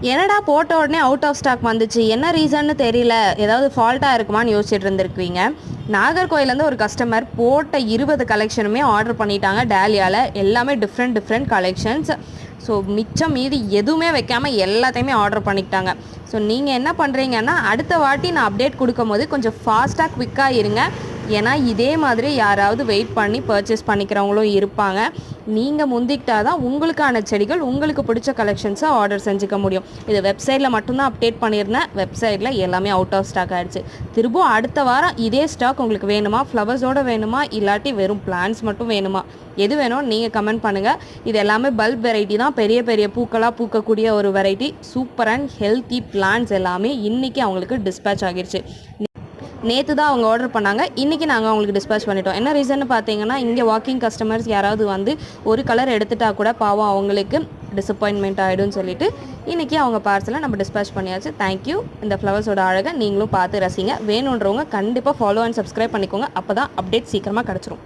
என்னடா போட்ட உடனே அவுட் ஆஃப் ஸ்டாக் வந்துச்சு, என்ன ரீசன்னு தெரியல, ஏதாவது ஃபால்ட்டாக இருக்குமான்னு யோசிச்சுட்டு இருந்திருக்குவீங்க. நாகர்கோயிலேருந்து ஒரு கஸ்டமர் போட்ட 20 கலெக்ஷனுமே ஆர்டர் பண்ணிட்டாங்க டாலியாவில். எல்லாமே டிஃப்ரெண்ட் கலெக்ஷன்ஸ். ஸோ மிச்சம் மீதி எதுவுமே வைக்காமல் எல்லாத்தையுமே ஆர்டர் பண்ணிக்கிட்டாங்க. ஸோ நீங்கள் என்ன பண்ணுறீங்கன்னா, அடுத்த வாட்டி நான் அப்டேட் கொடுக்கும் போது கொஞ்சம் ஃபாஸ்ட்டாக குவிக்காக இருங்க. ஏன்னா இதே மாதிரி யாராவது வெயிட் பண்ணி பர்ச்சேஸ் பண்ணிக்கிறவங்களும் இருப்பாங்க. நீங்கள் முந்திக்கிட்டால் தான் உங்களுக்கான செடிகள் உங்களுக்கு பிடிச்ச கலெக்ஷன்ஸை ஆர்டர் செஞ்சுக்க முடியும். இது வெப்சைட்டில் மட்டும்தான் அப்டேட் பண்ணியிருந்தேன். வெப்சைட்டில் எல்லாமே அவுட் ஆஃப் ஸ்டாக் ஆகிடுச்சு. திரும்பவும் அடுத்த வாரம் இதே ஸ்டாக் உங்களுக்கு வேணுமா, ஃப்ளவர்ஸோடு வேணுமா, இல்லாட்டி வெறும் பிளான்ஸ் மட்டும் வேணுமா, எது வேணும் நீங்கள் கமெண்ட் பண்ணுங்கள். இது எல்லாமே பல்ப் வெரைட்டி தான், பெரிய பெரிய பூக்களாக பூக்கக்கூடிய ஒரு variety. Super and healthy plants எல்லாமே இன்றைக்கி அவங்களுக்கு டிஸ்பேச் ஆகிருச்சு. நேற்று தான் அவங்க ஆர்டர் பண்ணாங்க, இன்றைக்கி நாங்கள் அவங்களுக்கு டிஸ்பேச் பண்ணிட்டோம். என்ன ரீசன்னு பார்த்தீங்கன்னா, இங்கே வாக்கிங் கஸ்டமர்ஸ் யாராவது வந்து ஒரு கலர் எடுத்துட்டா கூட பாவம் அவங்களுக்கு டிசப்பாயின்மெண்ட் ஆகிடும்னு சொல்லிட்டு இன்றைக்கி அவங்க பார்சலை நம்ம டிஸ்பேச் பண்ணியாச்சு. தேங்க்யூ. இந்த ஃப்ளவர்ஸோட அழகை நீங்களும் பார்த்து ரசிங்க. வேணுன்றவங்க கண்டிப்பாக ஃபாலோ அண்ட் சப்ஸ்கிரைப் பண்ணிக்கோங்க. அப்போ தான் அப்டேட் சீக்கிரமாக கிடச்சிரும்.